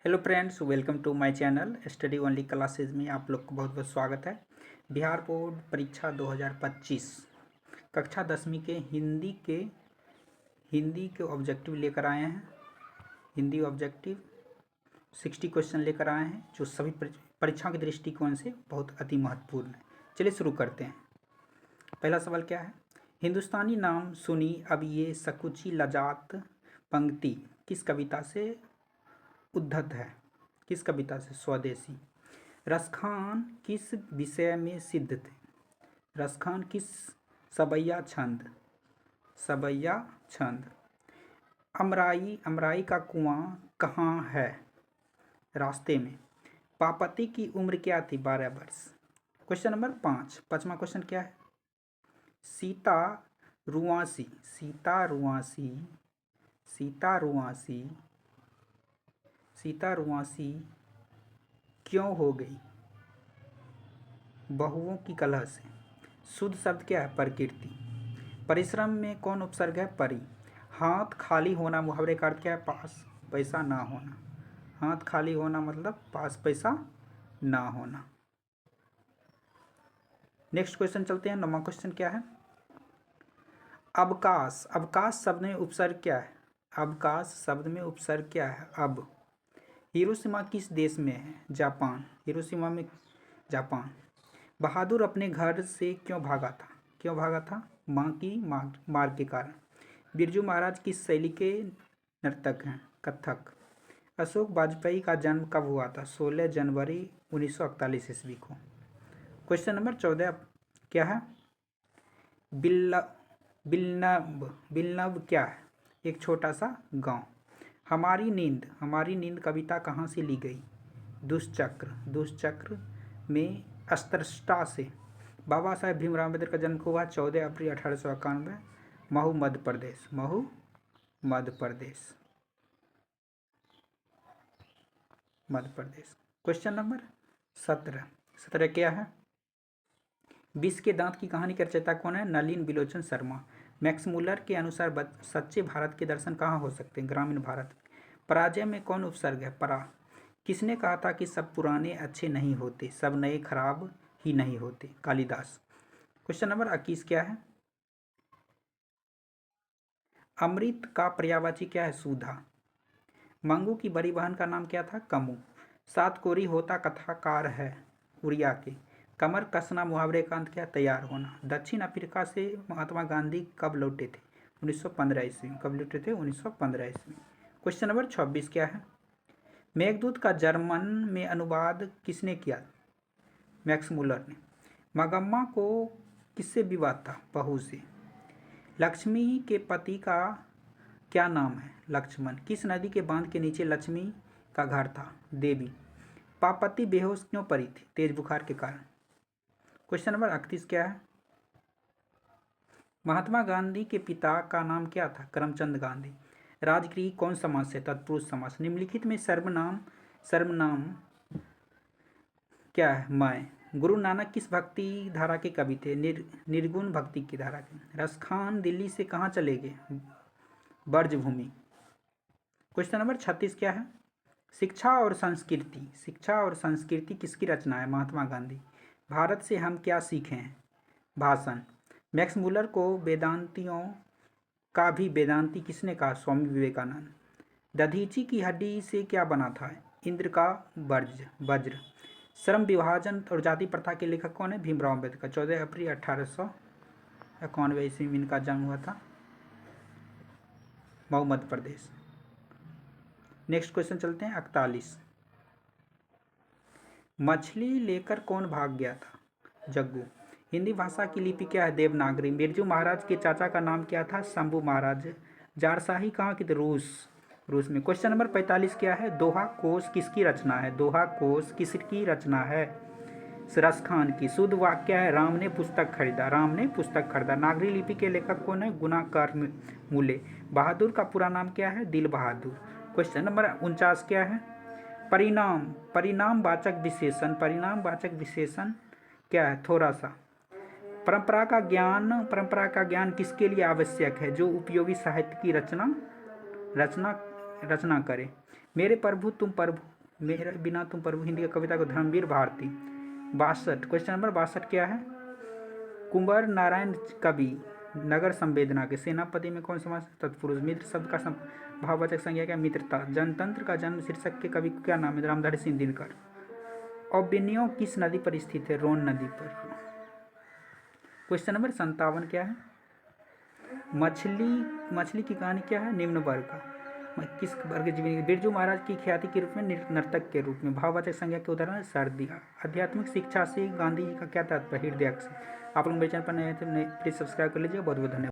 Hello friends, welcome to my channel Study Only Classes में आप लोग को बहुत बहुत स्वागत है। बिहार बोर्ड परीक्षा 2025 कक्षा 10वीं के हिंदी के ऑब्जेक्टिव लेकर आए हैं। हिंदी ऑब्जेक्टिव 60 क्वेश्चन लेकर आए हैं जो सभी परीक्षाओं के दृष्टिकोण से बहुत अति महत्वपूर्ण है। चलिए शुरू करते हैं। पहला सवाल क्या है? हिंदुस्तानी नाम सुनी अब ये सकुची लजात पंक्ति किस कविता से उद्धत है? किस कविता से? स्वदेशी। रसखान किस विषय में सिद्ध थे? रसखान किस? सबैया छंद। सबैया छंद। अमराई का कुआं कहाँ है? रास्ते में। पापति की उम्र क्या थी? 12 वर्ष। Question number 5। पांचवा क्वेश्चन क्या है? सीता रुआसी। सीता रुआसी। सीता रुआसी। सीता रुआसी क्यों हो गई? बहुओं की कलह से। शुद्ध शब्द क्या है? प्रकृति। परिश्रम में कौन उपसर्ग है? परि। हाथ खाली होना मुहावरे का अर्थ क्या है? पास पैसा ना होना। हाथ खाली होना मतलब पास पैसा ना होना। नेक्स्ट क्वेश्चन चलते हैं। 9वां क्वेश्चन क्या है? अवकाश। अवकाश शब्द में उपसर्ग क्या है? अवकाश शब्द में उपसर्ग क्या है? अब। हिरोशिमा किस देश में है? जापान। हिरोशिमा में जापान। बहादुर अपने घर से क्यों भागा था? क्यों भागा था? मां की मार के कारण। बिरजू महाराज किस शैली के नर्तक हैं? कथक। अशोक वाजपेयी का जन्म कब हुआ था? 16 जनवरी 1941 ईस्वी को। क्वेश्चन नंबर 14 क्या है? बिलनब। बिलनब क्या है? एक छोटा सा गांव। हमारी नींद कविता कहाँ से ली गई? दुष्चक्र। दुष्चक्र में अस्त्रष्टा से। बाबा साहेब भीमराव अम्बेडकर का जन्म हुआ 14 अप्रैल 1891 महू मध्य प्रदेश। महू मध्य प्रदेश। मध्य प्रदेश। Question number 17। 17 क्या है? विष के दांत की कहानी का रचयिता कौन है? नलिन बिलोचन शर्मा। मैक्स मुलर के अनुसार सच्चे भारत के दर्शन कहाँ हो सकते हैं? ग्रामीण भारत। पराजय में कौन उपसर्ग है? परा। किसने कहा था कि सब पुराने अच्छे नहीं होते, सब नए खराब ही नहीं होते? कालिदास। क्वेश्चन नंबर 21 क्या है? अमृत का पर्यायवाची क्या है? सुधा। मंगू की बड़ी बहन का नाम क्या था? कमू। सात कोरी होता कथाकार है उड़िया के। कमर कसना मुहावरे का अंत क्या? तैयार होना। दक्षिण अफ्रीका से महात्मा गांधी कब लौटे थे? 1915 ईस्वी। कब लौटे थे? 1915 ईस्वी। क्वेश्चन नंबर 26 क्या है? मेघदूत का जर्मन में अनुवाद किसने किया? मैक्स मुलर ने। मगम्मा को किससे विवाद था? बहू से। लक्ष्मी के पति का क्या नाम है? लक्ष्मण। किस नदी के बांध के नीचे लक्ष्मी का घर था? देवी। पापति बेहोश क्यों पड़ी थी? तेज बुखार के कारण। क्वेश्चन नंबर 38 क्या है? महात्मा गांधी के पिता का नाम क्या था? करमचंद गांधी। राजगृह कौन समास है? तत्पुरुष समास। निम्नलिखित में सर्वनाम क्या है? मैं। गुरु नानक किस भक्ति धारा के कवि थे? निर्गुण भक्ति की धारा के। रसखान दिल्ली से कहाँ चले गए? ब्रजभूमि। क्वेश्चन नंबर 36 क्या है? शिक्षा और संस्कृति। शिक्षा और संस्कृति किसकी रचना है? महात्मा गांधी। भारत से हम क्या सीखे हैं? भाषण। मैक्स मुलर को वेदांतियों का भी वेदांती किसने कहा? स्वामी विवेकानंद। दधीची की हड्डी से क्या बना था? इंद्र का वज्र। श्रम विभाजन और जाति प्रथा के लेखक कौन है? भीमराव अम्बेडकर। 14 अप्रैल 1891 ईस्वी में इनका जन्म हुआ था मऊ मध्य प्रदेश। नेक्स्ट क्वेश्चन चलते हैं। 41। मछली लेकर कौन भाग गया था? जग्गू। हिंदी भाषा की लिपि क्या है? देवनागरी। बिरजू महाराज के चाचा का नाम क्या था? शंभू महाराज। जारशाही कहाँ की थी? रूस में। क्वेश्चन नंबर 45 क्या है? दोहा कोश किसकी रचना है? दोहा कोश किसकी रचना है? रसखान की। शुद्ध वाक्य है? राम ने पुस्तक खरीदा। राम ने पुस्तक खरीदा। नागरी लिपि के लेखक कौन है? गुणाकर मूले। बहादुर का पूरा नाम क्या है? दिल बहादुर। क्वेश्चन नंबर 49 क्या है? परिणाम। परिणामवाचक विशेषण। परिणामवाचक विशेषण क्या है? थोड़ा सा। परंपरा का ज्ञान किसके लिए आवश्यक है? जो उपयोगी साहित्य की रचना करे। मेरे प्रभु तुम प्रभु मेरे बिना तुम प्रभु, हिंदी की कविता को धर्मवीर भारती। 62 क्वेश्चन नंबर 62 क्या है? कुंवर नारायण कवि नगर संवेदना के सेनापति में कौन समास तत्पुरुष? मित्र शब्द का भाववाचक संज्ञा क्या? मित्रता। जनतंत्र का जन्म शीर्षक के कवि क्या नाम है? रामधारी सिंह दिनकर। औबिन्यो किस नदी पर स्थित है? रोन नदी पर। क्वेश्चन नंबर 57 क्या है? मछली की कहानी क्या है? निम्न वर्ग का। किस वर्ग के जीवन? बिरजू महाराज की ख्याति के रूप में, नर्तक के रूप में। भाववाचक संज्ञा के उदाहरण? सर्दी। आध्यात्मिक शिक्षा से गांधी जी का क्या तात्पर्य? हृदय से। आप लोग मेरे चैनल पर नए हैं तो प्लीज़ सब्सक्राइब कर लीजिए। बहुत बहुत धन्यवाद।